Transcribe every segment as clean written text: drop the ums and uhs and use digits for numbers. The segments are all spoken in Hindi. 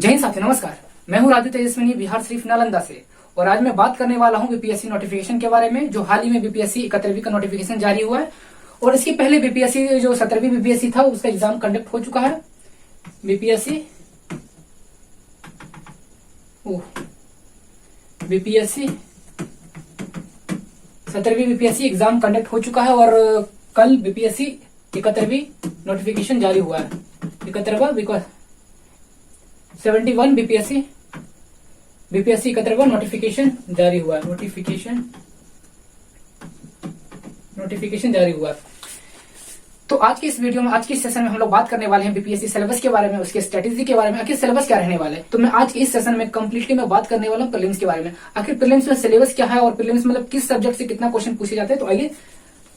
जय हिंद साथी, नमस्कार। मैं हूं राजू तेजस्विनी, बिहार शरीफ नालंदा से। और आज मैं बात करने वाला हूं बीपीएससी नोटिफिकेशन के बारे में, जो हाल ही में बीपीएससी 71वीं का नोटिफिकेशन जारी हुआ है। और इसके पहले बीपीएससी जो 17वीं बीपीएससी था उसका एग्जाम कंडक्ट हो चुका है। बीपीएससी 17वीं बीपीएससी एग्जाम कंडक्ट हो चुका है और कल बीपीएससी 71वीं नोटिफिकेशन जारी हुआ है। 71वां 71 बीपीएससी 71वां नोटिफिकेशन जारी हुआ है। नोटिफिकेशन जारी हुआ है। तो आज की इस वीडियो में, आज के इस सेशन में हम लोग बात करने वाले हैं बीपीएससी सिलेबस के बारे में, उसके स्ट्रेटेजी के बारे में, आखिर सिलेबस क्या रहने वाला है। तो मैं आज के इस सेशन में कंप्लीटली मैं बात करने वाला हूँ प्रीलिम्स के बारे में। आखिर प्रीलिम्स में सिलेबस क्या है और प्रीलिम्स मतलब किस सब्जेक्ट से कितना क्वेश्चन पूछे जाते हैं। तो आइए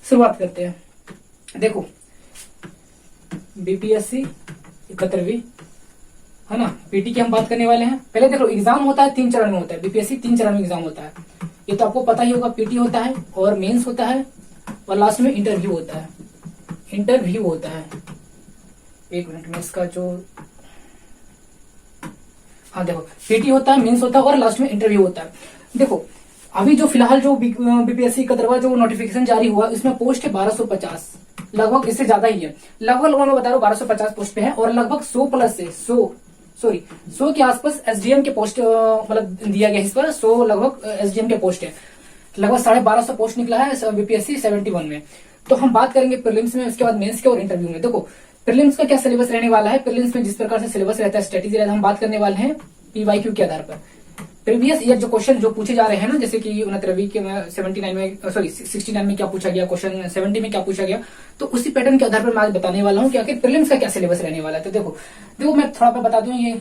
शुरुआत करते हैं। देखो, बीपीएससी 71वीं है ना, पीटी की हम बात करने वाले हैं। पहले देखो, एग्जाम होता है 3 चरण में होता है। बीपीएससी 3 चरण में एग्जाम होता है, ये तो आपको पता ही होगा। पीटी होता है और मेंस होता है और लास्ट में इंटरव्यू होता है। एक मिनट में इसका जो, हाँ देखो, पीटी होता है, मेंस होता है और लास्ट में इंटरव्यू होता है। देखो, अभी जो फिलहाल जो बीपीएससी 71वां जो नोटिफिकेशन जारी हुआ, इसमें पोस्ट है 1250, लगभग इससे ज्यादा ही है। लगभग मैं बता रहा हूँ 1250 पोस्ट पे है और लगभग 100 प्लस से 100 के आसपास एसडीएम के पोस्ट मतलब दिया गया इस पर। 100 लगभग एसडीएम के पोस्ट है। लगभग 1250 पोस्ट निकला है बीपीएससी 71 में। तो हम बात करेंगे प्रीलिम्स में, उसके बाद मेंस के और इंटरव्यू में। देखो, प्रीलिम्स का क्या सिलेबस रहने वाला है। प्रीलिम्स में जिस प्रकार से सिलेबस रहता है, स्ट्रेटेजी रहता है, हम बात करने वाले हैं पीवाईक्यू के आधार पर। प्रीवियस ईयर जो क्वेश्चन जो पूछे जा रहे हैं ना, जैसे कि 69वीं के 69 में 69 में क्या पूछा गया क्वेश्चन, 70 में क्या पूछा गया, तो उसी पैटर्न के आधार पर मैं आज बताने वाला हूं कि आखिर प्रीलिम्स का क्या सिलेबस रहने वाला है। तो देखो मैं थोड़ा सा बता दूं, ये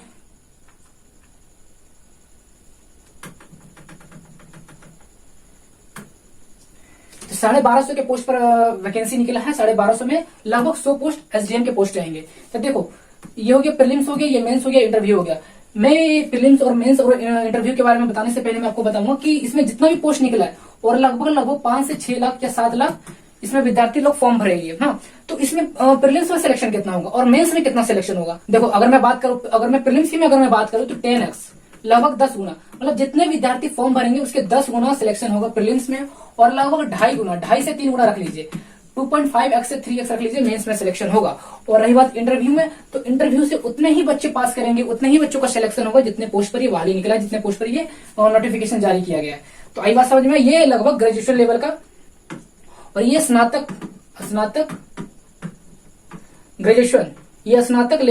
तो 1250 के पोस्ट पर वैकेंसी निकला है। 1250 में लगभग 100 पोस्ट एसडीएम के पोस्ट रहेंगे। तो देखो, ये हो गया प्रीलिम्स हो गया, ये मेंस हो गया, इंटरव्यू हो गया। मैं प्रीलिम्स और मेंस और इंटरव्यू के बारे में बताने से पहले मैं आपको बताऊंगा कि इसमें जितना भी पोस्ट निकला है और लगभग 5 से 6 लाख या 7 लाख इसमें विद्यार्थी लोग फॉर्म भरेंगे। हाँ, तो इसमें प्रीलिम्स में सिलेक्शन कितना होगा और मेंस में कितना सिलेक्शन होगा। देखो, अगर मैं प्रीलिम्स की मैं बात करूं तो 10x, लगभग 10 गुना, मतलब जितने विद्यार्थी फॉर्म भरेंगे उसके 10 गुना सिलेक्शन होगा प्रीलिम्स में। और लगभग 2.5 से 3 गुना रख लीजिए, 2.5x से 3x रख लीजिए, मेंस में सिलेक्शन होगा। और रही बात इंटरव्यू में, तो इंटरव्यू से उतने ही बच्चे पास करेंगे, उतने ही बच्चों का सिलेक्शन होगा जितने पोस्ट पर ये बहाली निकला है, जितने पोस्ट पर ये नोटिफिकेशन जारी किया गया है। तो आई बात समझ में। ये लगभग ग्रेजुएशन लेवल का और ये स्नातक ग्रेजुएशन, ये स्नातक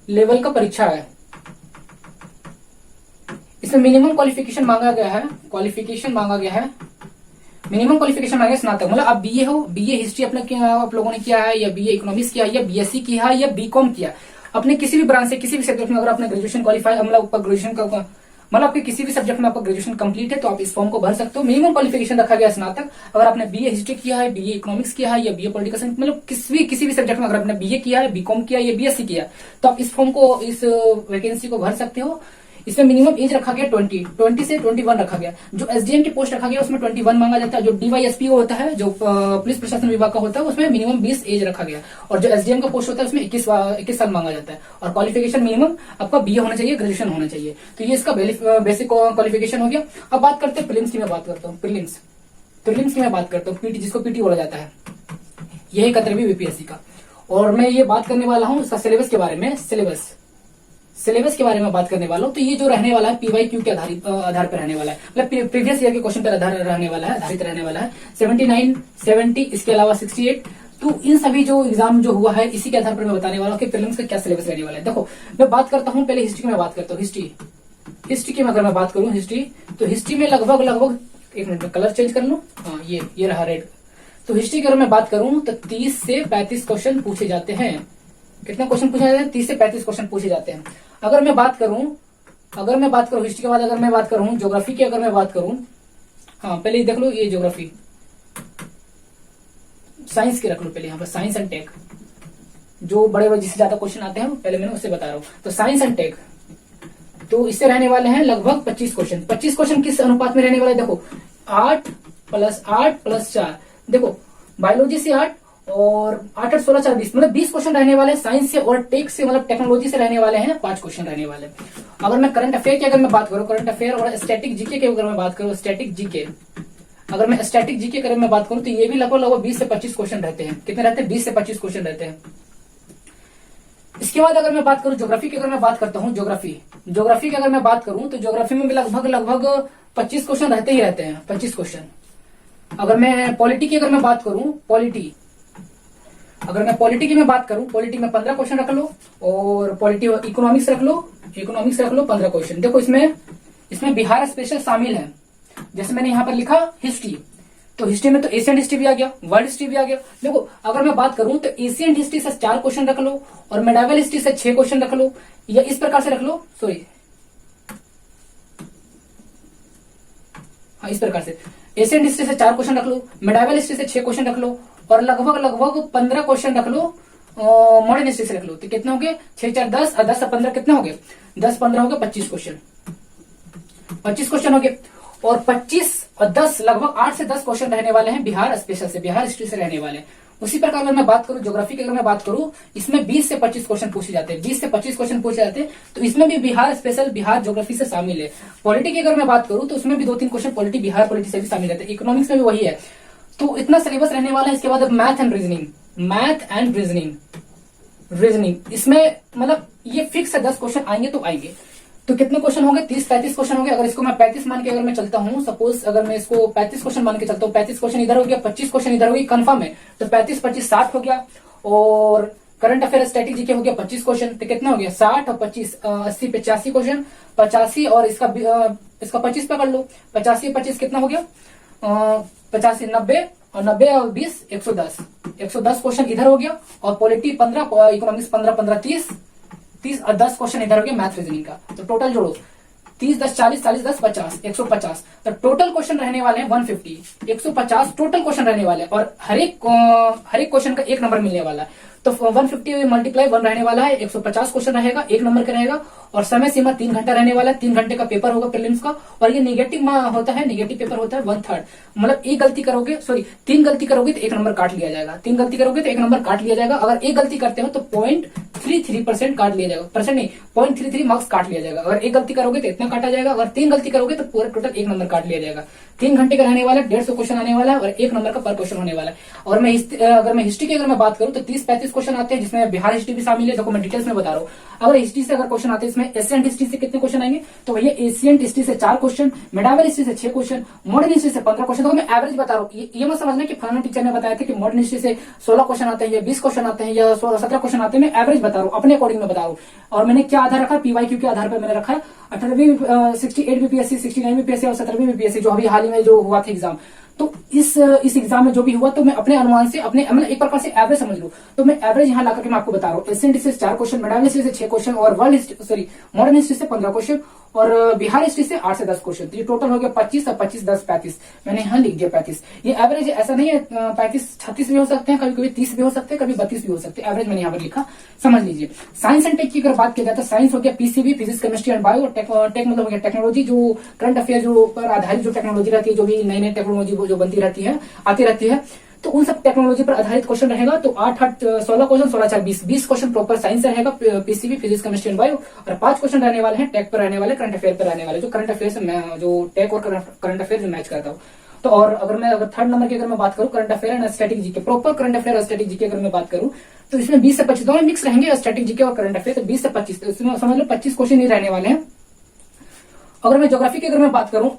लेवल का परीक्षा है। इसमें मिनिमम क्वालिफिकेशन मांगा गया है, मिनिमम क्वालिफिकेशन मांगे स्नातक, मतलब आप बीए हो, बीए हिस्ट्री अपना आप लोगों ने किया है, या बीए इकोनॉमिक्स किया, या बीएससी किया है, या बीकॉम किया। अपने किसी भी ब्रांच से, किसी भी सब्जेक्ट में अगर आपने ग्रेजुएशन क्वालिफाई, मतलब ग्रेजुएशन का मतलब आपके किसी भी सब्जेक्ट में आपका ग्रेजुएशन कंप्लीट है तो आप इस फॉर्म को भर सकते हो। मिनिमम क्वालिफिकेशन रखा गया स्नातक। अगर आपने बीए हिस्ट्री किया है, बीए इकोनॉमिक्स किया है, या बीए पॉलिटिकल साइंस, मतलब किसी भी सब्जेक्ट में अगर आपने बीए किया है, बीकॉम किया है, या बीएससी किया तो आप इस फॉर्म को, इस वैकेंसी को भर सकते हो। इसमें मिनिमम एज रखा गया 20 से 21 रखा गया। जो एसडीएम की पोस्ट रखा गया उसमें 21 मांगा जाता है। जो डीवाईएसपी होता है, जो पुलिस प्रशासन विभाग का होता है, उसमें मिनिमम 20 एज रखा गया। और जो एसडीएम का पोस्ट होता है उसमें 21 साल मांगा जाता है। और क्वालिफिकेशन मिनिमम आपका बीए होना चाहिए, ग्रेजुएशन होना चाहिए। तो ये इसका बेसिक क्वालिफिकेशन हो गया। अब बात करते हैं प्रीलिम्स की मैं बात करता हूँ। प्रीलिम्स की मैं बात करता हूँ, पीटी, जिसको पीटी बोला जाता है, यही 71वीं बीपीएससी का। और मैं ये बात करने वाला हूँ इसका सिलेबस के बारे में, सिलेबस के बारे में बात करने वाला हूँ। तो ये जो रहने वाला है पीवाईक्यू के आधार पर रहने वाला है, मतलब प्रीवियस ईयर के क्वेश्चन पर आधारित रहने वाला है। 79, 70, इसके अलावा 68। तो इन सभी जो एग्जाम जो हुआ है, इसी के आधार पर मैं बताने वाला हूँ कि प्रीलिम्स का क्या सिलेबस रहने वाला है। देखो, मैं बात करता हूँ पहले हिस्ट्री की मैं बात करता हूँ। हिस्ट्री की अगर मैं बात करूँ, तो हिस्ट्री में लगभग एक मिनट में कलर चेंज कर लूँ। हाँ, ये रहा रेड। तो हिस्ट्री की अगर मैं बात करूँ तो 30 से 35 क्वेश्चन पूछे जाते हैं। कितना क्वेश्चन पूछे जाते हैं? 30 से 35 क्वेश्चन पूछे जाते हैं। अगर मैं बात करूं हिस्ट्री के बाद, अगर मैं बात करूं ज्योग्राफी की, अगर मैं बात करूं, हाँ पहले देख लो, ये ज्योग्राफी, साइंस की रख लो पहले यहाँ पर, साइंस एंड टेक, जो बड़े जिससे ज्यादा क्वेश्चन आते हैं पहले मैंने उससे बता रहा हूं। तो साइंस एंड टेक, तो इससे रहने वाले हैं लगभग 25 क्वेश्चन। 25 क्वेश्चन किस अनुपात में रहने वाले? देखो, 8 + 4। देखो, बायोलॉजी से 8 और 8 8 16 4 20 मतलब 20 क्वेश्चन रहने वाले हैं साइंस से, और टेक से मतलब टेक्नोलॉजी से रहने वाले हैं 5 क्वेश्चन रहने वाले हैं। अगर मैं करंट अफेयर की अगर मैं बात करूं, करंट अफेयर और स्टैटिक जीके की अगर मैं बात करूं, स्टैटिक जीके, अगर मैं स्टैटिक जीके की अगर मैं बात करूं तो ये भी लगभग 20 से 25 क्वेश्चन रहते हैं। कितने रहते हैं? 20 से 25 क्वेश्चन रहते हैं। इसके बाद अगर मैं बात करूं ज्योग्राफी की, अगर मैं बात करता हूं ज्योग्राफी की अगर मैं बात करूं तो ज्योग्राफी में भी लगभग 25 क्वेश्चन रहते ही रहते हैं, 25 क्वेश्चन। अगर मैं पॉलिटी की अगर मैं बात करूं, अगर मैं पॉलिटी की मैं बात करूं, पॉलिटी में 15 क्वेश्चन रख लो, और पॉलिटी इकोनॉमिक्स रख लो 15 क्वेश्चन। देखो इसमें बिहार स्पेशल शामिल है। जैसे मैंने यहाँ पर लिखा हिस्ट्री, तो हिस्ट्री में तो एशियन हिस्ट्री भी आ गया, वर्ल्ड हिस्ट्री भी आ गया। देखो अगर मैं बात करूं तो एशियन हिस्ट्री से 4 क्वेश्चन रख लो, और मेडावल हिस्ट्री से 6 क्वेश्चन रख लो, या इस प्रकार से रख लो, इस प्रकार से एशियन हिस्ट्री से 4 क्वेश्चन रख लो, मेडावल हिस्ट्री से 6 क्वेश्चन रख लो, और लगभग 15 क्वेश्चन रख लो मॉडर्न हिस्ट्री से रख लो। तो कितने हो गए? 6 4 10 और 10 से 15 कितने हो गए? 10 15 हो गए 25 क्वेश्चन, 25 क्वेश्चन हो गए। और 25 और 10 लगभग 8 से 10 क्वेश्चन रहने वाले हैं बिहार स्पेशल से, बिहार हिस्ट्री से रहने वाले हैं। उसी प्रकार अगर मैं बात करूं ज्योग्राफी की, अगर मैं बात करूं इसमें 20 से 25 क्वेश्चन पूछे जाते हैं, 20 से 25 क्वेश्चन पूछे जाते हैं। तो इसमें भी बिहार स्पेशल, बिहार ज्योग्राफी से शामिल है। पॉलिटी की अगर मैं बात करूं तो उसमें भी 2-3 क्वेश्चन पॉलिटी, बिहार पॉलिटी से भी शामिल रहते हैं। इकोनॉमिक्स में भी वही है। तो इतना सिलेबस रहने वाला है। इसके बाद मैथ एंड रीजनिंग इसमें मतलब ये फिक्स है, 10 क्वेश्चन आएंगे तो आएंगे। तो कितने क्वेश्चन होंगे? 30-35 क्वेश्चन होंगे। अगर इसको मैं 35 मान के अगर मैं चलता हूं, सपोज अगर मैं इसको 35 क्वेश्चन मान के चलता हूं, 35 क्वेश्चन इधर हो गया, 25 क्वेश्चन इधर हो गया, कंफर्म है। तो 35 25 60 हो गया। और करंट अफेयर स्टैटिक जीके हो गया 25 क्वेश्चन, तो कितना हो गया? 60 और 25 80 85 क्वेश्चन, 85 और इसका 25 पकड़ लो, 85 25 कितना हो गया? 85 90 और 90 और 20 110 क्वेश्चन इधर हो गया। और पॉलिटी 15, इकोनॉमिक्स 15 15 30 और 10 क्वेश्चन इधर हो गया मैथ रीजनिंग का। तो टोटल जोड़ो 30 10 40 40 10 50 150। तो टोटल क्वेश्चन रहने वाले हैं 150, 150 टोटल क्वेश्चन रहने वाले हैं। और हर एक क्वेश्चन का 1 नंबर मिलने वाला है। तो 150 मल्टीप्लाई 1 रहने वाला है, 150 क्वेश्चन रहेगा, 1 नंबर का रहेगा। और समय सीमा 3 घंटा रहने वाला है, 3 घंटे का पेपर होगा प्रीलिम्स का। और ये नेगेटिव होता है, नेगेटिव पेपर होता है 1/3। मतलब 3 गलती करोगे तो 1 नंबर काट लिया जाएगा, 3 गलती करोगे तो 1 नंबर काट लिया जाएगा। अगर 1 गलती करते हो तो 0.33% काट लिया जाएगा, परसेंट नहीं 0.33 मार्क्स काट लिया जाएगा। अगर 1 गलती करोगे तो इतना काटा जाएगा, अगर 3 गलती करोगे तो पूरा टोटल 1 नंबर काट लिया जाएगा। 3 घंटे का रहने वाला है, 150 क्वेश्चन आने वाला है, और 1 नंबर का पर क्वेश्चन होने वाला है। और अगर मैं हिस्ट्री की अगर मैं बात करूं तो 30-35 क्वेश्चन आते हैं, जिसमें बिहार हिस्ट्री भी शामिल है। देखो मैं डिटेल्स में बता रहा हूँ। अगर हिस्ट्री से अगर क्वेश्चन आते हैं, इसमें एशियन हिस्ट्री से कितने क्वेश्चन आएंगे? तो भैया एशियन हिस्ट्री से 4 क्वेश्चन, मेडावल हिस्ट्री से 6 क्वेश्चन, मॉडर्न हिस्ट्री से 15 क्वेश्चन। तो मैं एवरेज बता रहा हूँ, ये मत समझना कि फलाना टीचर ने बताया था कि मॉडर्न हिस्ट्री से 16 क्वेश्चन आते हैं या 20 क्वेश्चन आते हैं या 17 क्वेश्चन आते हैं। मैं एवरेज बता रहा हूँ, अपने अकॉर्डिंग में बता रहा हूँ। और मैंने क्या आधार रखा? PYQ के आधार पर मैंने रखा है 18वीं 68 बीपीएससी, 69 बीपीएससी और 17वीं बीपीएससी जो अभी हाल ही में जो हुआ था एग्जाम। तो इस एग्जाम में जो भी हुआ, तो मैं अपने अनुमान से मतलब एक प्रकार से एवरेज समझ लूं, तो मैं एवरेज यहाँ लाकर के मैं आपको बता रहा हूँ। एशियन हिस्ट्री से 4 क्वेश्चन, मेडावल हिस्ट्री से 6 क्वेश्चन, और मॉडर्न हिस्ट्री से 15 क्वेश्चन, और बिहार हिस्ट्री से 8 से 10 क्वेश्चन। तो ये टोटल हो गया 25 और 25 10 35। मैंने यहाँ लिख दिया 35। ये एवरेज ऐसा नहीं है 35 36 भी हो सकते हैं, कभी कभी 30 भी हो सकते हैं, कभी 32 भी हो सकते हैं। एवरेज मैंने यहाँ पर लिखा, समझ लीजिए। साइंस एंड टेक की अगर बात किया जाए तो साइंस हो गया PCB, physics chemistry and bio. Tech मतलब हो गया टेक्नोलॉजी, जो करंट अफेयर जो पर आधारित जो टेक्नोलॉजी रहती है, जो भी नई नई टेक्नोलॉजी जो बनती रहती है, आती रहती है, तो उन सब टेक्नोलॉजी पर आधारित क्वेश्चन रहेगा। तो 8 8 16 क्वेश्चन, 16 4 20 क्वेश्चन प्रॉपर साइंस से रहेगा, PCB physics chemistry and bio. और 5 क्वेश्चन रहने वाले हैं टेक पर रहने वाले, करंट अफेयर पर रहने वाले, जो करंट अफेयर से जो टेक और करंट अफेयर जो मैच करता हूँ। तो और अगर थर्ड नंबर की अगर मैं बात करूं, current affair and static GK, proper current affair और स्टैटिक जीके अगर मैं बात करूं, तो इसमें 20 से 25 दोनों मिक्स रहेंगे, स्टैटिक जीके और करंट अफेयर। तो 20 से 25, तो इसमें समझ लो 25 क्वेश्चन ही रहने वाले हैं। अगर मैं ज्योग्राफी की अगर मैं बात करूं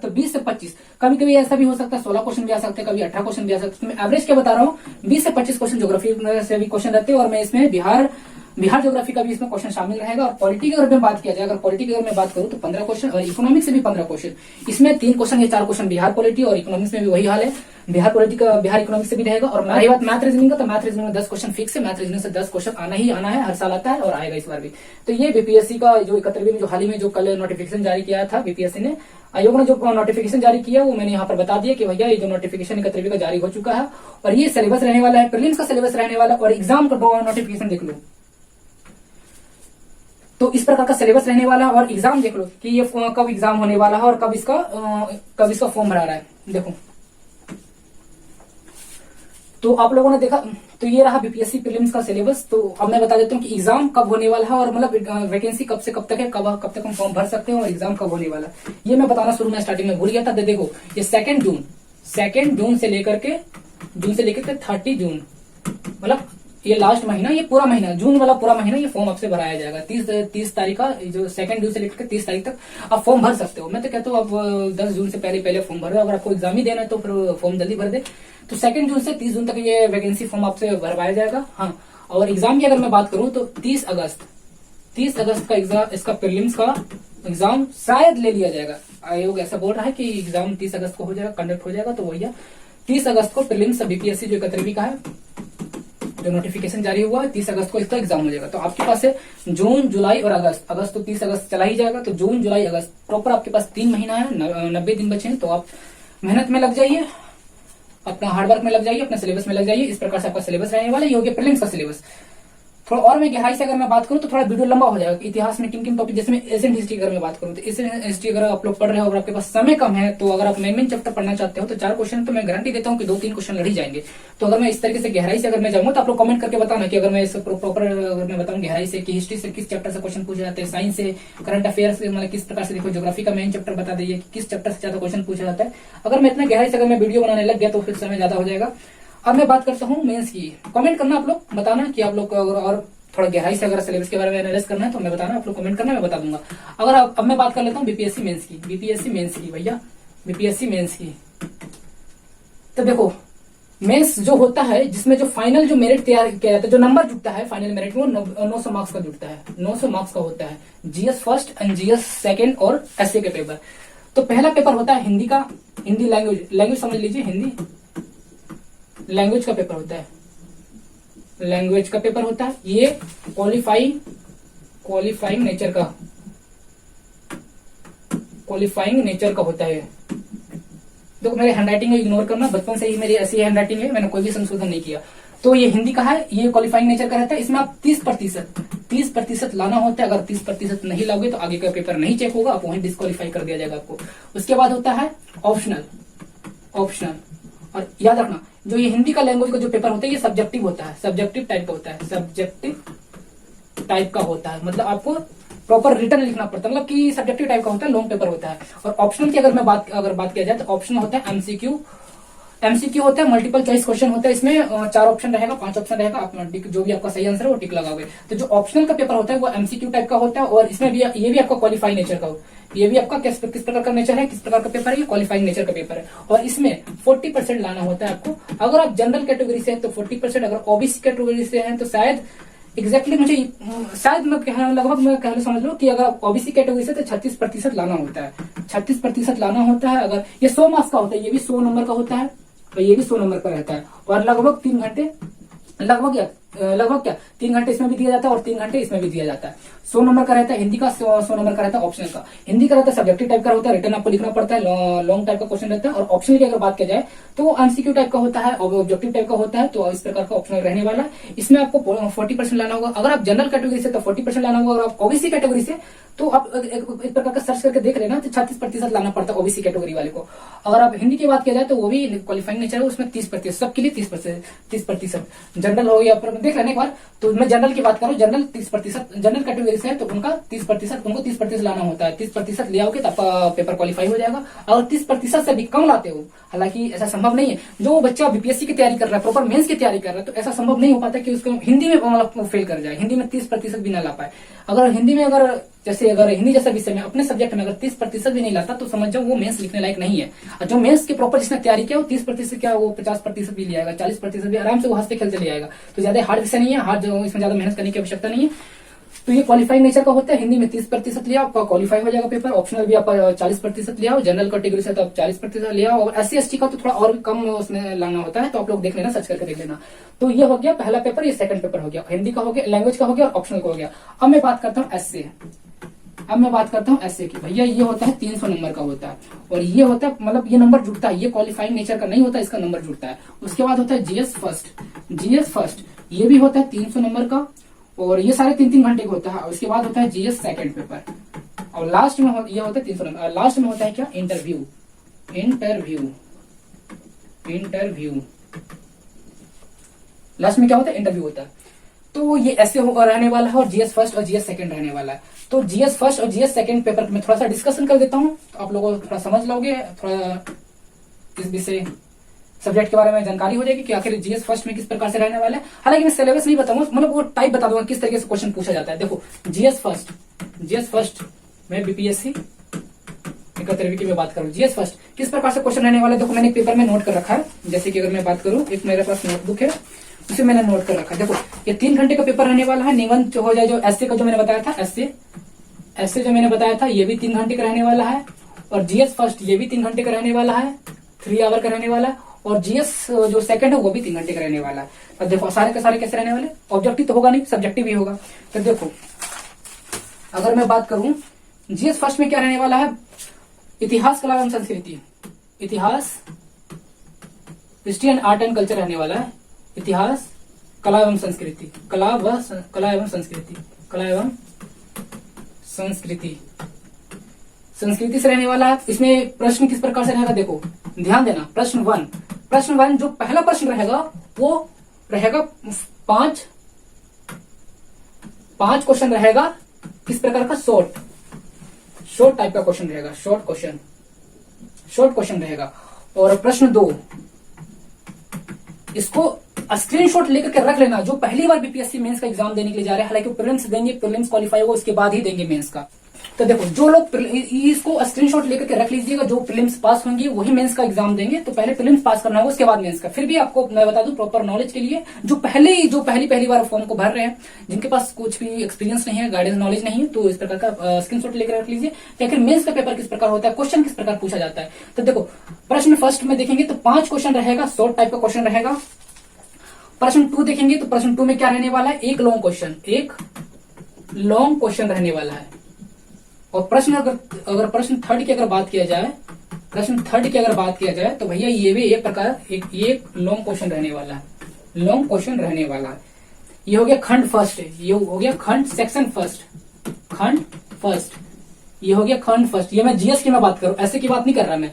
तो 20 से 25, कभी कभी ऐसा भी हो सकता है 16 क्वेश्चन भी आ सकते हैं, कभी 18 क्वेश्चन भी आ सकते हैं। मैं एवरेज क्या बता रहा हूँ, 20 से 25 क्वेश्चन ज्योग्राफी से भी क्वेश्चन रहते हैं। और मैं इसमें बिहार ज्योग्राफी का भी इसमें क्वेश्चन शामिल रहेगा। और पॉलिटी की अगर मैं बात किया जाए, अगर पॉलिटी की अगर मैं बात करूं तो 15 क्वेश्चन, और इकोनॉमिक्स से भी 15 क्वेश्चन। इसमें 3 क्वेश्चन या 4 क्वेश्चन बिहार पॉलिटी, और इकोनॉमिक्स में भी वही हाल है, बिहार पॉलिटी का बिहार इकोनॉमिक्स से भी रहेगा। और रही बात मैथ रीजनिंग का, तो मैथ रीजनिंग में 10 क्वेश्चन फिक्स है, मैथ रीजनिंग से 10 क्वेश्चन आना ही आना है, हर साल आता है और आएगा इस बार भी। तो ये बीपीएससी का जो 71वीं में जो हाल ही में जो कल नोटिफिकेशन जारी किया था बीपीएससी ने, आयोग ने जो नोटिफिकेशन जारी किया वो मैंने यहाँ पर बता दिया कि भैया ये जो नोटिफिकेशन 71वीं का जारी हो चुका है, और ये सिलेबस रहने वाला है, प्रीलिम्स का सिलेबस रहने वाला है, और एग्जाम का नोटिफिकेशन देख लो। तो इस प्रकार का सिलेबस रहने वाला है, और एग्जाम देख लो कि ये कब एग्जाम होने वाला है और कब इसका फॉर्म भरा रहा है। देखो तो आप लोगों ने देखा, तो ये रहा बीपीएससी प्रीलिम्स का सिलेबस। तो अब मैं बता देता हूँ कि एग्जाम कब होने वाला है और मतलब वैकेंसी कब से कब तक है, कब तक हम फॉर्म भर सकते हैं और एग्जाम कब होने वाला है, ये मैं बताना शुरू में स्टार्टिंग में भूल गया था। देखो ये 2 जून से लेकर के 30 जून, मतलब ये लास्ट महीना, ये पूरा महीना जून वाला पूरा महीना ये फॉर्म आपसे भराया जाएगा। 30 तारीख का, जो 2 जून से लेकर 30 तारीख तक आप फॉर्म भर सकते हो। मैं तो कहता हूँ आप 10 जून से पहले फॉर्म भर दो। अगर आपको एग्जाम ही देना है तो फिर फॉर्म जल्दी भर दे। तो 2 जून से 30 जून तक ये वैकेंसी फॉर्म आपसे भरवाया जाएगा। हाँ, और एग्जाम की अगर मैं बात करूं तो 30 अगस्त का एग्जाम, इसका प्रीलिम्स का एग्जाम शायद ले लिया जाएगा। आयोग ऐसा बोल रहा है कि एग्जाम 30 अगस्त को हो जाएगा, कंडक्ट हो जाएगा। तो भैया 30 अगस्त को प्रीलिम्स बीपीएससी जो 31वीं का है, जो नोटिफिकेशन जारी हुआ है, 30 अगस्त को इसका एग्जाम हो जाएगा। तो आपके पास है जून, जुलाई और अगस्त तो 30 अगस्त चला ही जाएगा। तो जून, जुलाई, अगस्त प्रॉपर आपके पास 3 महीना है, 90 दिन बचे हैं। तो आप मेहनत में लग जाइए, अपना हार्डवर्क में लग जाइए, अपने सिलेबस में लग जाइए। इस प्रकार से आपका सिलेबस रहने वाला है। ये हो गया प्रीलिम्स का सिलेबस। थोड़ा और मैं गहराई से अगर मैं बात करूं तो थोड़ा वीडियो लंबा हो जाएगा। इतिहास में किन किन टॉपिक, जैसे मैं एशियन हिस्ट्री अगर मैं बात करूं तो एशियन हिस्ट्री अगर आप लोग पढ़ रहे हो और आपके पास समय कम है, तो अगर आप मेन चैप्टर पढ़ना चाहते हो तो 4 क्वेश्चन तो मैं गारंटी देता हूं कि 2-3 क्वेश्चन लड़ ही जाएंगे। तो अगर मैं इस तरीके से गहराई से अगर मैं जाऊंगा तो आप लोग कमेंट करके बताना कि अगर मैं इस प्रॉपर अगर मैं बताऊं गहराई से कि हिस्ट्री से किस चैप्टर से क्वेश्चन पूछे जाते हैं, साइंस से, करंट अफेयर से, मतलब किस प्रकार से, देखो ज्योग्राफी का मेन चैप्टर बता दीजिए किस चैप्टर से ज्यादा क्वेश्चन पूछा जाता है। अगर मैं इतना गहराई से अगर मैं वीडियो बनाने लग गया तो फिर समय ज्यादा हो जाएगा। अब मैं बात करता हूँ मेंस की। कमेंट करना आप लोग, बताना कि आप लोग और थोड़ा गहराई से अगर सिलेबस के बारे में एनालाइज करना है तो मैं बताना, आप लोग कमेंट करना, मैं बता दूंगा। अगर अब मैं बात कर लेता हूँ बीपीएससी मेंस की भैया, बीपीएससी मेंस की। तो देखो मेंस जो होता है, जिसमें जो फाइनल जो मेरिट तैयार किया जाता है, जो नंबर जुटता है फाइनल मेरिट में, वो 900 मार्क्स का जुटता है। 900 मार्क्स का होता है GS first and GS second और एसए के पेपर। तो पहला पेपर होता है हिंदी का, हिंदी लैंग्वेज समझ लीजिए, हिंदी लैंग्वेज का पेपर होता है, लैंग्वेज का पेपर होता है। ये क्वालिफाइंग नेचर का होता है। देखो मेरी हैंडराइटिंग इग्नोर करना, बचपन से ही मेरी ऐसी हैंडराइटिंग है, मैंने कोई भी संशोधन नहीं किया। तो ये हिंदी का है, ये क्वालिफाइंग नेचर का रहता है। इसमें आप 30% लाना होता है। अगर 30% नहीं लाओगे तो आगे का पेपर नहीं चेक होगा, आप वहीं डिस्क्वालीफाई कर दिया जाएगा आपको। उसके बाद होता है ऑप्शनल। और याद रखना, जो ये हिंदी का लैंग्वेज का जो पेपर होता है ये सब्जेक्टिव होता है, सब्जेक्टिव टाइप का होता है। मतलब आपको प्रॉपर रिटर्न लिखना पड़ता है, मतलब कि सब्जेक्टिव टाइप का होता है, लॉन्ग पेपर होता है। और ऑप्शनल की अगर बात किया जाए तो ऑप्शनल होता है एमसीक्यू होता है, मल्टीपल चॉइस क्वेश्चन होता है। इसमें 4 ऑप्शन रहेगा, 5 ऑप्शन रहेगा, आप जो भी आपका सही आंसर है वो टिक लगाओगे। तो जो ऑप्शनल का पेपर होता है वो एमसीक्यू टाइप का होता है। और इसमें भी ये भी आपका क्वालिफाई नेचर का, ये भी आपका किस प्रकार का नेचर है, किस प्रकार का पेपर है, ये क्वालिफाइंग नेचर का पेपर है। और इसमें 40% लाना होता है आपको। अगर आप जनरल कैटेगरी से हैं तो 40%, अगर ओबीसी कैटेगरी से हैं तो शायद मुझे शायद लगभग मैं कह समझ लो कि अगर ओबीसी कैटेगरी से तो 36% लाना होता है। 36% लाना होता है। अगर ये 100 मार्क्स का होता है, ये भी 100 नंबर का होता है और ये भी 100 नंबर का रहता है। और लगभग 3 घंटे, लगभग 3 घंटे इसमें भी दिया जाता है और 3 घंटे इसमें भी दिया जाता है। 100 नंबर का रहता है हिंदी का, 100 नंबर का रहता है ऑप्शनल का। हिंदी का रहता है सब्जेक्टिव टाइप का होता है, रिटर्न आपको लिखना पड़ता है, लॉन्ग टाइप का क्वेश्चन रहता है। और ऑप्शनल की अगर बात किया जाए तो वो एमसीक्यू टाइप का होता है, ऑब्जेक्टिव टाइप का होता है। तो इस प्रकार का ऑप्शनल रहने वाला है। इसमें आपको 40% लाना होगा। अगर आप जनरल कैटेगरी से तो 40% लाना होगा। अगर आप ओबीसी कैटेगरी से तो आप एक प्रकार का सर्च करके देख लेना, तो 36% लाना पड़ता है ओबीसी कैटेगरी वाले को। अगर आप हिंदी की बात किया जाए तो वो भी क्वालिफाइंग नेचर है, उसमें 30%, सबके लिए 30%। जनरल हो या देख लेने एक बार। तो मैं जनरल की बात करूं, जनरल 30%, जनरल कैटेगरी से है तो उनको 30% लाना होता है। 30% ले आओगे तो आपका पेपर क्वालिफाई हो जाएगा। अगर 30% से भी कम लाते हो, हालांकि ऐसा संभव नहीं है, जो बच्चा बीपीएससी की तैयारी कर रहा है, प्रॉपर मेंस की तैयारी कर रहा है, तो ऐसा संभव नहीं हो पाता कि उसको हिंदी में मतलब फेल कर जाए, हिंदी में 30% भी ना ला पाए। अगर हिंदी में अगर हिंदी जैसा विषय में अपने सब्जेक्ट में अगर 30% भी नहीं लाता तो समझ जाओ वो मेंस लिखने लायक नहीं है। और जो मेंस के प्रॉपर जिसने तैयारी किया वो 30% क्या, वो 50% भी ले आएगा, 40% भी आराम से वो हंसते खेलते ले आएगा। तो ज्यादा हार्ड विषय नहीं है, इसमें ज्यादा मेहनत करने की आवश्यकता नहीं है। तो ये क्वालिफाइंग नेचर का होता है। हिंदी में 30% लिया आपका क्वालिफाई हो जाएगा पेपर। ऑप्शनल भी आपका 40% लिया, जनरल कैटेगरी से तो आप 40% लिया। और SC ST का तो थोड़ा और कम उसमें लाना होता है, तो आप लोग देख लेना, सर्च करके देख लेना। तो ये हो गया पहला पेपर, ये सेकंड पेपर हो गया, हिंदी का हो गया, लैंग्वेज का हो गया और ऑप्शनल का हो गया। अब मैं बात करता हूँ एसए की। भैया ये होता है 300 नंबर का होता है। और ये होता है, मतलब ये नंबर जुड़ता है, ये क्वालिफाइंग नेचर का नहीं होता, इसका नंबर जुड़ता है। उसके बाद होता है जीएस फर्स्ट, ये भी होता है 300 नंबर का और ये सारे 3-3 घंटे का होता है। उसके बाद होता है जीएस सेकंड पेपर और लास्ट में ये होता है 300 नंबर। लास्ट में होता है क्या, इंटरव्यू। लास्ट में क्या होता है, इंटरव्यू होता है। तो ये ऐसे रहने वाला है, और जीएस फर्स्ट और जीएस सेकंड रहने वाला है। तो जीएस फर्स्ट और जीएस सेकंड पेपर में थोड़ा सा डिस्कशन कर देता हूँ, तो आप लोगों को थोड़ा समझ लोगे, थोड़ा इस विषय सब्जेक्ट के बारे में जानकारी हो जाएगी कि आखिर जीएस फर्स्ट में किस प्रकार से रहने वाला है। हालांकि मैं सिलेबस नहीं बताऊंगा, मतलब वो टाइप बता दूंगा किस तरीके से क्वेश्चन पूछा जाता है। देखो जीएस फर्स्ट में बीपीएससी 71वीं की मैं बात करूं, जीएस फर्स्ट किस प्रकार से क्वेश्चन रहने वाला है। देखो मैंने एक पेपर में नोट कर रखा है, जैसे कि अगर मैं बात करूं, एक मेरे पास नोटबुक है, उसे मैंने नोट कर रखा है। देखो ये 3 घंटे का पेपर रहने वाला है। निबंध हो जाए जो एसए का जो मैंने बताया था, एसए जो मैंने बताया था, ये भी 3 घंटे का रहने वाला है। और जीएस फर्स्ट ये भी 3 घंटे का रहने वाला है, 3 आवर का रहने वाला है। और जीएस जो सेकंड है वो भी 3 घंटे का रहने वाला है। तो देखो सारे के सारे कैसे रहने वाले, ऑब्जेक्टिव तो होगा नहीं, सब्जेक्टिव भी होगा। तो देखो अगर मैं बात करूं जीएस फर्स्ट में क्या रहने वाला है, इतिहास, कला एवं संस्कृति, इतिहास, history and art and culture रहने वाला है। इतिहास, कला एवं संस्कृति, कला एवं संस्कृति से रहने वाला है। इसमें प्रश्न किस प्रकार से रहेगा, देखो ध्यान देना। प्रश्न वन जो पहला प्रश्न रहेगा वो रहेगा 5 क्वेश्चन रहेगा, किस प्रकार का, शॉर्ट टाइप का क्वेश्चन रहेगा, शॉर्ट क्वेश्चन रहेगा। और प्रश्न 2 इसको स्क्रीनशॉट लेकर के रख लेना, जो पहली बार बीपीएससी मेंस का एग्जाम देने के लिए जा रहे हैं। हालांकि प्रीलिम्स देंगे, प्रीलिम्स क्वालिफाई होगा, उसके बाद ही देंगे मेंस का। तो देखो जो लोग इसको स्क्रीनशॉट लेकर के रख लीजिएगा, जो प्रीलिम्स पास होंगे वही मेंस का एग्जाम देंगे। तो पहले प्रीलिम्स पास करना होगा, उसके बाद मेंस का। फिर भी आपको मैं बता दूं प्रॉपर नॉलेज के लिए, जो पहली बार फॉर्म को भर रहे हैं, जिनके पास कुछ भी एक्सपीरियंस नहीं है, गाइडेंस नॉलेज नहीं है, तो इस प्रकार का स्क्रीनशॉट लेकर रख लीजिए कि आखिर मेंस का पेपर किस प्रकार होता है, क्वेश्चन किस प्रकार पूछा जाता है। तो देखो प्रश्न फर्स्ट में देखेंगे तो 5 क्वेश्चन रहेगा, शॉर्ट टाइप का क्वेश्चन रहेगा। प्रश्न 2 देखेंगे तो प्रश्न 2 में क्या रहने वाला है, एक लॉन्ग क्वेश्चन रहने वाला है। और प्रश्न अगर प्रश्न थर्ड की अगर बात किया जाए, तो भैया ये भी एक प्रकार एक लॉन्ग क्वेश्चन रहने वाला है, ये हो गया खंड फर्स्ट, ये हो गया खंड सेक्शन फर्स्ट, ये हो गया खंड फर्स्ट। ये मैं जीएस की मैं बात करूं, ऐसे की बात नहीं कर रहा मैं,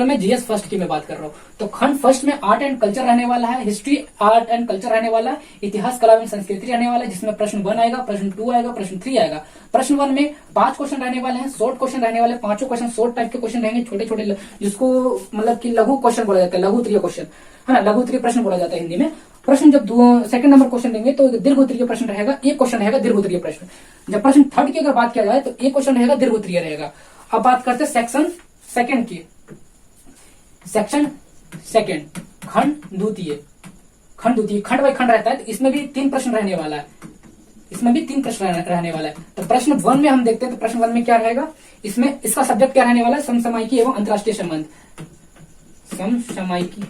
मैं जीएस फर्स्ट की मैं बात कर रहा हूं। तो खंड फर्स्ट में आर्ट एंड कल्चर रहने वाला है, हिस्ट्री आर्ट एंड कल्चर रहने वाला है, इतिहास, कला एवं संस्कृति रहने वाला है, जिसमें प्रश्न 1 आएगा, प्रश्न 2 आएगा, प्रश्न 3 आएगा। प्रश्न 1 में 5 क्वेश्चन रहने वाले हैं, शॉर्ट क्वेश्चन रहने वाले, 5 क्वेश्चन शॉर्ट टाइप के क्वेश्चन रहेंगे, छोटे, जिसको मतलब कि लघु क्वेश्चन बोला जाता है, लघु उत्तरीय क्वेश्चन है ना, लघु उत्तरीय प्रश्न बोला जाता है हिंदी में। प्रश्न जब सेकंड नंबर क्वेश्चन देंगे तो दीर्घ उत्तरीय प्रश्न रहेगा, एक क्वेश्चन रहेगा दीर्घ उत्तरीय प्रश्न। जब प्रश्न थर्ड की अगर बात किया जाए तो एक क्वेश्चन रहेगा दीर्घ उत्तरीय रहेगा। अब बात करते हैं सेक्शन सेकंड की, खंड द्वितीय, खंड बाई खंड रहता है, तो इसमें भी 3 प्रश्न रहने वाला है, तो प्रश्न 1 में हम देखते हैं, तो प्रश्न 1 में क्या रहेगा, इसमें इसका सब्जेक्ट क्या रहने वाला है, समसामयिकी एवं अंतर्राष्ट्रीय संबंध, समसामयिकी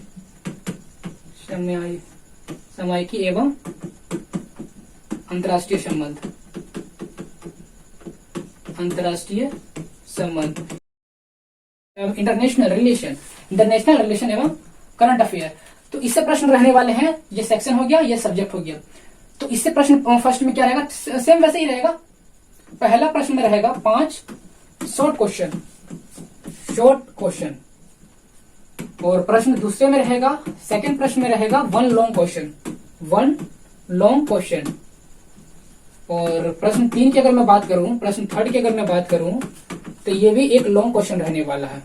एवं अंतर्राष्ट्रीय संबंध, इंटरनेशनल रिलेशन एवं करंट अफेयर। तो इससे प्रश्न रहने वाले हैं, ये सेक्शन हो गया, ये सब्जेक्ट हो गया। तो इससे प्रश्न फर्स्ट में क्या रहेगा, सेम वैसे ही रहेगा। पहला प्रश्न में रहेगा 5 शॉर्ट क्वेश्चन, और प्रश्न दूसरे में रहेगा, सेकंड प्रश्न में रहेगा 1 लॉन्ग क्वेश्चन। और प्रश्न 3 की अगर मैं बात करूं, प्रश्न थर्ड की अगर मैं बात करूं, तो ये भी एक लॉन्ग क्वेश्चन रहने वाला है,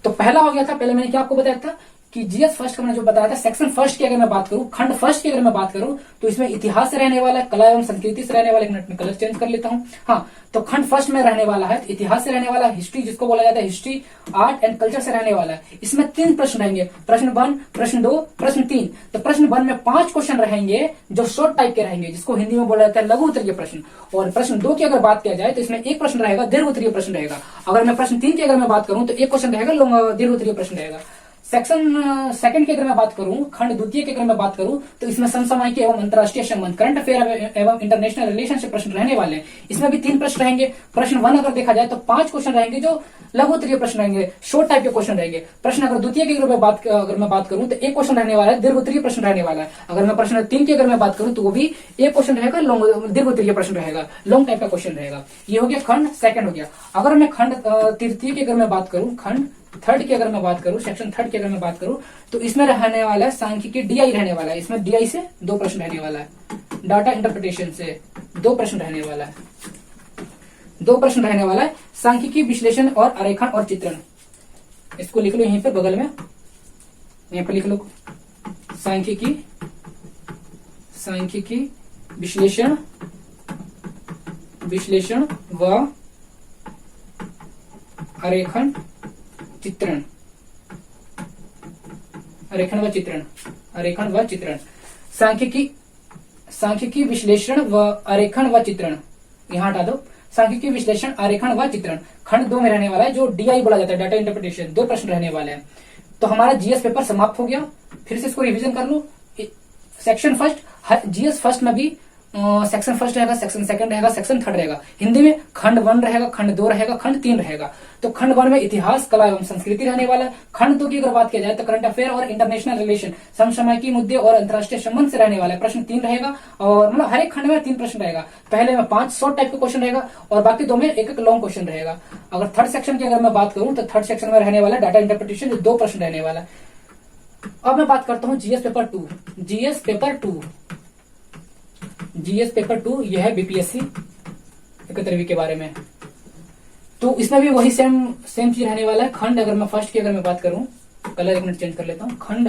तो पहला हो गया था, पहले मैंने क्या आपको बताया था कि जीएस फर्स्ट का मैंने जो बताया था, सेक्शन फर्स्ट की अगर मैं बात करूं, खंड फर्स्ट की अगर मैं बात करूं, तो इसमें इतिहास से रहने वाला है, कला एवं संस्कृति से रहने वाला है। 1 मिनट में कलर चेंज कर लेता हूं। हाँ, तो खंड फर्स्ट में रहने वाला है, इतिहास से रहने वाला है, हिस्ट्री जिसको बोला जाता है, हिस्ट्री आर्ट एंड कल्चर से रहने वाला है। इसमें 3 प्रश्न रहेंगे, प्रश्न 1, प्रश्न 2, प्रश्न 3। तो प्रश्न 1 में 5 क्वेश्चन रहेंगे जो शॉर्ट टाइप के रहेंगे, जिसको हिंदी में बोला जाता है लघु उत्तरीय प्रश्न। और प्रश्न 2 की अगर बात किया जाए तो इसमें एक प्रश्न रहेगा दीर्घ उत्तरीय प्रश्न रहेगा। अगर मैं प्रश्न 3 की अगर मैं बात करूं तो एक क्वेश्चन रहेगा दीर्घ उत्तरीय प्रश्न रहेगा। सेक्शन सेकंड की अगर मैं बात करूं, खंड द्वितीय की अगर मैं बात करूं, तो इसमें समसामयिकी एवं अंतर्राष्ट्रीय संबंध, करंट अफेयर एवं इंटरनेशनल रिलेशनशिप प्रश्न रहने वाले हैं। इसमें भी 3 प्रश्न रहेंगे। प्रश्न 1 अगर देखा जाए तो 5 क्वेश्चन रहेंगे जो लघु उत्तरीय प्रश्न रहेंगे, शॉर्ट टाइप के क्वेश्चन रहेंगे। प्रश्न अगर द्वितीय की अगर मैं बात करूं तो एक क्वेश्चन रहने वाला है, दीर्घ उत्तरीय प्रश्न रहने वाला है। अगर मैं प्रश्न 3 की अगर मैं बात करूं तो वो भी एक क्वेश्चन रहेगा, दीर्घ उत्तरीय प्रश्न रहेगा, लॉन्ग टाइप का क्वेश्चन रहेगा। ये हो गया खंड सेकंड हो गया। अगर मैं खंड तृतीय की अगर मैं बात करूं, खंड थर्ड की अगर मैं बात करूं, सेक्शन थर्ड की अगर मैं बात करूं, तो इसमें रहने वाला है सांख्यिकी डीआई रहने वाला है। इसमें डीआई से 2 प्रश्न रहने वाला है, डाटा इंटरप्रिटेशन से 2 प्रश्न रहने वाला है, 2 प्रश्न रहने वाला है। सांख्यिकी विश्लेषण और आरेखन और चित्रण, इसको लिख लो यहीं पर बगल में, यहीं पर लिख लो सांख्यिकी विश्लेषण व आरेखन चित्रण, सांख्यिकी विश्लेषण व आरेखन व चित्रण, यहां हटा दो। सांख्यिकी विश्लेषण आरेखन व चित्रण खंड 2 में रहने वाला है, जो डीआई बोला जाता है, डाटा इंटरप्रिटेशन। 2 प्रश्न रहने वाले हैं। तो हमारा जीएस पेपर समाप्त हो गया। फिर से इसको रिवीजन कर लो। सेक्शन फर्स्ट, जीएस फर्स्ट में भी सेक्शन फर्स्ट रहेगा, सेक्शन सेकंड रहेगा, सेक्शन थर्ड रहेगा। हिंदी में खंड 1 रहेगा, खंड 2 रहेगा, खंड 3 रहेगा। तो खंड 1 में इतिहास, कला एवं संस्कृति रहने वाला है। खंड 2 की अगर बात किया जाए तो करंट अफेयर और इंटरनेशनल रिलेशन, समसामयिकी मुद्दे और अंतर्राष्ट्रीय संबंध से रहने वाला है। प्रश्न 3 रहेगा, और मतलब हर एक खंड में 3 प्रश्न रहेगा। पहले में 5 शॉर्ट टाइप के क्वेश्चन रहेगा और बाकी 2 में एक लॉन्ग क्वेश्चन रहेगा। अगर थर्ड सेक्शन की अगर मैं बात करूं तो थर्ड सेक्शन में रहने वाला डाटा इंटरप्रिटेशन, जो 2 प्रश्न रहने वाला है। अब मैं बात करता हूं जीएस पेपर 2। जीएस पेपर 2 यह है बीपीएससी 71वीं के बारे में। तो इसमें भी वही सेम चीज रहने वाला है। खंड अगर मैं फर्स्ट की अगर मैं बात करूं, कलर 1 मिनट चेंज कर लेता हूं। खंड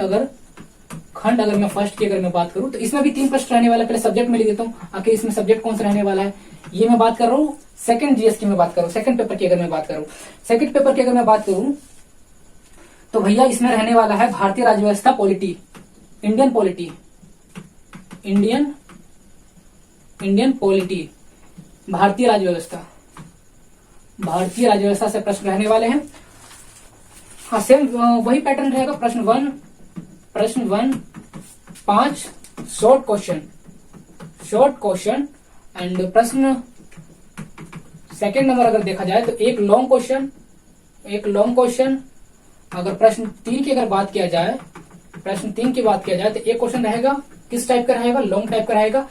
अगर मैं फर्स्ट की अगर मैं बात करूं तो इसमें भी 3 प्रश्न रहने वाला है। पहले सब्जेक्ट में लिख देता हूं, आखिर इसमें सब्जेक्ट कौन सा रहने वाला है। ये मैं बात कर रहा हूँ सेकंड जीएस की मैं बात करूं, सेकंड पेपर की अगर मैं बात करूं। सेकंड पेपर की अगर मैं बात करूं तो भैया इसमें रहने वाला है भारतीय राज्य व्यवस्था पॉलिटी, इंडियन पॉलिटी, भारतीय राज्य व्यवस्था से प्रश्न रहने वाले हैं। हाँ, सेम वही पैटर्न रहेगा। प्रश्न 1 5 शॉर्ट क्वेश्चन एंड प्रश्न सेकंड नंबर अगर देखा जाए तो एक लॉन्ग क्वेश्चन। अगर प्रश्न 3 की अगर बात किया जाए, तो एक क्वेश्चन रहेगा, किस टाइप का रहेगा, लॉन्ग टाइप का रहेगा।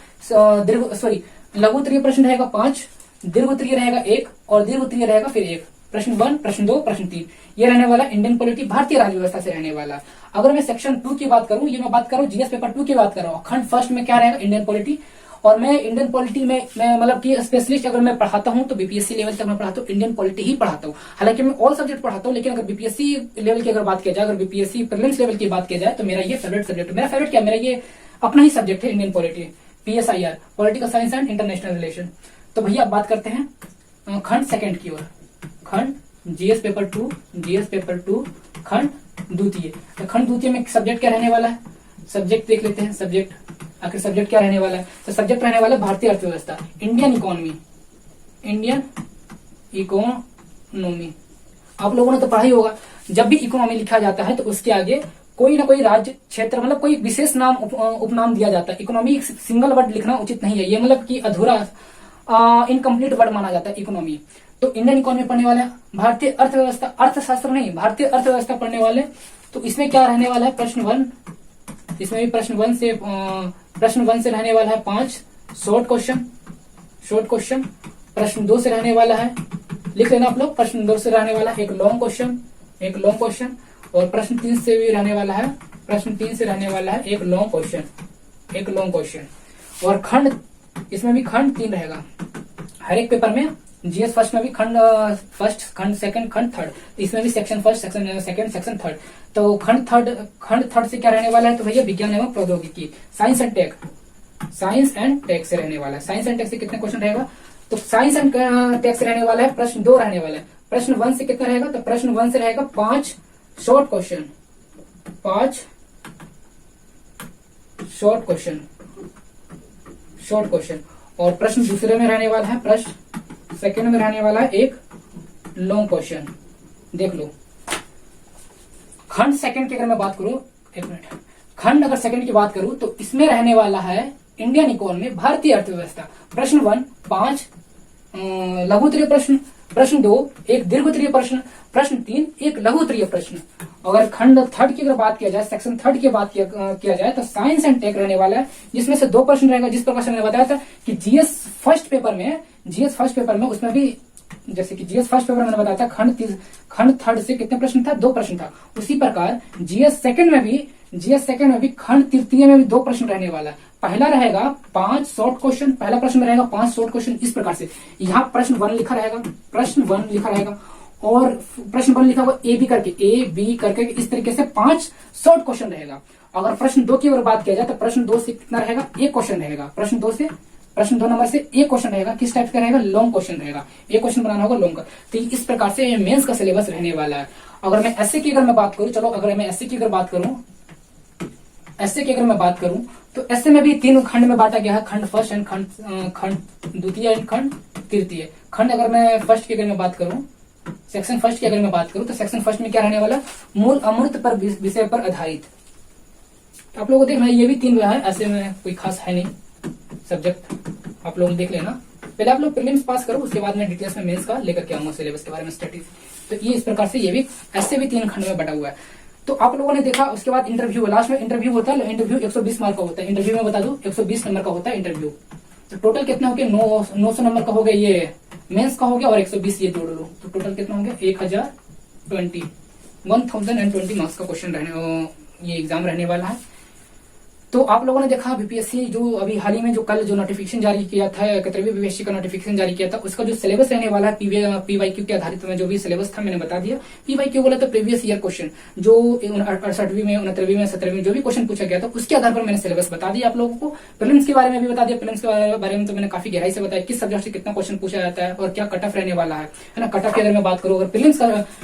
लघु उत्तरीय प्रश्न रहेगा 5, दीर्घ उत्तरीय रहेगा 1 और दीर्घ उत्तरीय रहेगा फिर 1। प्रश्न 1, प्रश्न 2, प्रश्न 3 ये रहने वाला इंडियन पॉलिटी, भारतीय राज्य व्यवस्था से रहने वाला। अगर मैं सेक्शन 2 की बात करूं, ये मैं बात करूं जीएस पेपर 2 की बात कर रहा हूं। खंड फर्स्ट में क्या रहेगा, इंडियन पॉलिटी। और मैं इंडियन पॉलिटी में मैं मतलब कि स्पेशलिस्ट अगर मैं पढ़ाता हूं तो बीपीएससी लेवल तक मैं पढ़ाता हूं, इंडियन पॉलिटी ही पढ़ाता हूं। हालांकि मैं ऑल सब्जेक्ट पढ़ाता हूं, लेकिन अगर बीपीएससी लेवल की अगर बात किया जाए, अगर बीपीएससी प्रीलिम्स लेवल की बात किया जाए तो मेरा ये फेवरेट सब्जेक्ट, मेरा फेवरेट क्या, मेरा ये अपना ही सब्जेक्ट है, Indian polity, PSIR, political science and international relation. तो भैया अब बात करते हैं खंड सेकंड की ओर। खंड जीएस पेपर 2 खंड द्वितीय। तो खंड द्वितीय में सब्जेक्ट क्या रहने वाला है, सब्जेक्ट देख लेते हैं। आखिर सब्जेक्ट क्या रहने वाला है, तो सब्जेक्ट रहने वाला है भारतीय अर्थव्यवस्था, इंडियन इकोनॉमी। आप लोगों ने तो पढ़ा ही होगा, जब भी इकोनॉमी लिखा जाता है तो उसके आगे कोई ना कोई राज्य क्षेत्र मतलब कोई विशेष नाम उपनाम दिया जाता है। इकोनॉमी एक सिंगल वर्ड लिखना उचित नहीं है, ये मतलब कि अधूरा इनकम्प्लीट वर्ड माना जाता है इकोनॉमी। तो इंडियन इकोनॉमी पढ़ने वाले, भारतीय अर्थव्यवस्था, अर्थशास्त्र नहीं, भारतीय अर्थव्यवस्था पढ़ने वाले। तो इसमें क्या रहने वाला है, प्रश्न 1, इसमें भी प्रश्न 1 से रहने वाला है 5 शॉर्ट क्वेश्चन। प्रश्न 2 से रहने वाला है, लिख लेना आप लोग, प्रश्न 2 से रहने वाला है एक लॉन्ग क्वेश्चन। और प्रश्न 3 से भी रहने वाला है, एक लॉन्ग क्वेश्चन। और खंड, इसमें भी खंड 3 रहेगा हर एक पेपर में। जीएस फर्स्ट में भी खंड फर्स्ट, खंड सेकंड, खंड थर्ड। इसमें भी section first, section second, section third. तो खंड थर्ड से क्या रहने वाला है, तो भैया विज्ञान एवं प्रौद्योगिकी, साइंस एंड टेक से रहने वाला है। साइंस एंड टेक से कितने क्वेश्चन रहेगा, तो साइंस एंड टेक से रहने वाला है प्रश्न 2 रहने वाला है। प्रश्न 1 से कितना रहेगा, तो प्रश्न 1 से रहेगा 5 शॉर्ट क्वेश्चन। और प्रश्न दूसरे में रहने वाला है, प्रश्न सेकंड में रहने वाला है एक लॉन्ग क्वेश्चन। देख लो, खंड सेकंड की अगर मैं बात करूं, एक मिनट, खंड अगर सेकंड की बात करूं तो इसमें रहने वाला है इंडियन इकोनॉमी, भारतीय अर्थव्यवस्था। प्रश्न 1 5 लघु उत्तरीय प्रश्न, प्रश्न 2 एक दीर्घ उत्तरीय प्रश्न, प्रश्न 3 एक लघु उत्तरीय प्रश्न। अगर खंड थर्ड की अगर बात किया जाए, सेक्शन थर्ड की बात किया जाए तो साइंस एंड टेक रहने वाला है, जिसमें से 2 प्रश्न रहेगा। जिस प्रकार से मैंने बताया था कि जीएस फर्स्ट पेपर में उसमें भी जैसे कि जीएस फर्स्ट पेपर मैंने बताया था खंड थर्ड से कितने प्रश्न था, 2 प्रश्न था। उसी प्रकार जीएस सेकंड में भी खंड तृतीय में भी 2 प्रश्न रहने वाला है। पहला रहेगा 5 शॉर्ट क्वेश्चन, पहला प्रश्न में रहेगा 5 शॉर्ट क्वेश्चन। इस प्रकार से यहाँ प्रश्न 1 लिखा रहेगा और प्रश्न 1 लिखा हुआ ए बी करके इस तरीके से 5 शॉर्ट क्वेश्चन रहेगा। अगर प्रश्न 2 की अगर बात किया जाए तो प्रश्न 2 से कितना रहेगा, 1 क्वेश्चन रहेगा। प्रश्न 2 नंबर से 1 क्वेश्चन रहेगा। किस टाइप का रहेगा, लॉन्ग क्वेश्चन रहेगा। 1 क्वेश्चन बनाना होगा लॉन्ग का। तो इस प्रकार से मेंस का सिलेबस रहने वाला है। अगर मैं एसए की अगर मैं बात करूं, चलो अगर मैं एसए की अगर बात करूं तो एसए में भी 3 खंड में बांटा गया है, खंड फर्स्ट एंड खंड द्वितीय एंड खंड तृतीय। खंड अगर मैं फर्स्ट की अगर मैं बात करूं, सेक्शन फर्स्ट की अगर मैं बात करूं तो सेक्शन फर्स्ट में क्या रहने वाला, मूल अमूर्त पर विषय पर आधारित। आप लोगों को देखना ये भी 3 है, ऐसे में कोई खास है नहीं सब्जेक्ट, आप लोग देख लेना। पहले आप लोग प्रीलिम्स पास करो, उसके बाद में डिटेल्स में मेंस का लेकर के आऊंगा सिलेबस के बारे में स्टडीज। तो ये इस प्रकार से ये भी ऐसे भी 3 खंड में बटा हुआ है। तो आप लोगों ने देखा, उसके बाद इंटरव्यू, लास्ट में इंटरव्यू होता है। इंटरव्यू 120 मार्क का होता है। इंटरव्यू में बता दो 120 नंबर का होता है इंटरव्यू। तो टोटल कितना हो गया, 900 नंबर का हो गया ये मेंस का हो गया, और 120 ये जोड़ लो तो टोटल कितना हो गया, 1020 मार्क्स का क्वेश्चन रहने, ये एग्जाम रहने वाला है। तो आप लोगों ने देखा बीपीएससी जो अभी हाल ही में जो कल जो नोटिफिकेशन जारी किया था, 71वीं बीपीएससी का नोटिफिकेशन जारी किया था, उसका जो सिलेबस रहने वाला है पीवाईक्यू के आधारित में जो भी सिलेबस था मैंने बता दिया। पीवाईक्यू बोला तो प्रीवियस ईयर क्वेश्चन, जो 68वीं में 69वीं में 17वीं में जो भी क्वेश्चन पूछा गया था उसके आधार पर मैंने सिलेबस बता दिया आप लोगों को। प्रीलिम्स के बारे में भी बता दिया। प्रीलिम्स के बारे में तो मैंने काफी गहराई से बताया किस सब्जेक्ट से कितना क्वेश्चन पूछा जाता है और क्या कट ऑफ रहने वाला है ना। कट ऑफ की अगर मैं बात करूँ, अगर प्रीलिम्स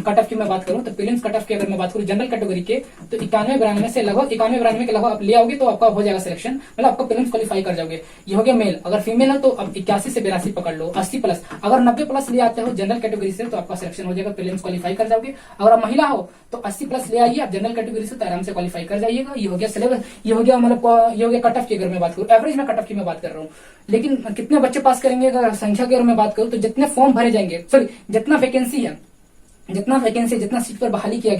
कट ऑफ की मैं बात करूँ तो प्रीलिम्स कट ऑफ की अगर मैं बात करूँ जनरल कैटेगरी के तो 91-92 से लगभग 91-92 के लगभग आप ले आओगे तो आपका हो जाएगा सिलेक्शन, मतलब आपका प्रीलिम्स क्वालिफाई कर जाओगे। ये हो गया मेल। अगर फीमेल है तो अब 81 से 82 पकड़ लो, 80 प्लस। अगर 90 प्लस ले आते हो जनरल कैटेगरी से तो आपका सिलेक्शन हो जाएगा, प्रीलिम्स क्वालिफाई कर जाओगे। अगर आप महिला हो तो 80 प्लस ले आइए आप जनरल कैटेगरी से तो आराम से क्वालिफाई कर जाइएगा। ये हो गया सिलेबस, ये हो गया मतलब ये हो गया कट ऑफ की अगर मैं बात करूँ। एवरेज में कट ऑफ की मैं बात कर रहा हूँ, लेकिन कितने बच्चे पास करेंगे अगर संख्या की अगर मैं बात करूँ तो जितने फॉर्म भरे जाएंगे, सॉरी जितना वैकेंसी है, जितना सीट पर बहाली किया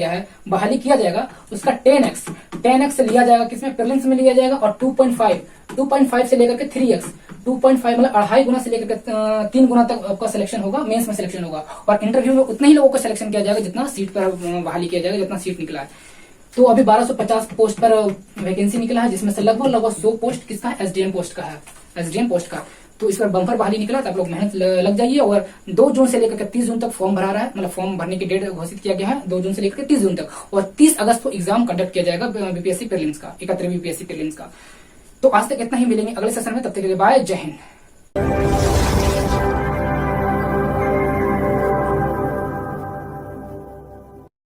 जाएगा उसका 10x लिया जाएगा। किसमें, प्रीलिम्स में लिया जाएगा। और 2.5 से लेकर के 3x, 2.5 मतलब 2.5 गुना से लेकर के 3 गुना तक आपका सिलेक्शन होगा, मेंस में सिलेक्शन होगा। और इंटरव्यू में उतना ही लोगों का सिलेक्शन किया जाएगा जितना सीट पर बहाली किया जाएगा, जितना सीट निकला है। तो अभी 1250 पोस्ट पर वैकेंसी निकला है, जिसमें से लगभग 100 पोस्ट किसका है, एसडीएम पोस्ट का। तो इस पर बम्पर बहाली निकला, तो आप लोग मेहनत लग जाइए। और 2 जून से लेकर 30 जून तक फॉर्म भरा रहा है, मतलब फॉर्म भरने की डेट घोषित किया गया है 2 जून से लेकर 30 जून तक। और 30 अगस्त को एग्जाम कंडक्ट किया जाएगा बीपीएससी प्रीलिम्स का, 71वीं बीपीएससी प्रीलिम्स का। तो आज तक इतना ही, मिलेंगे अगले सेशन में, तब तक के लिए बाय, जय हिंद।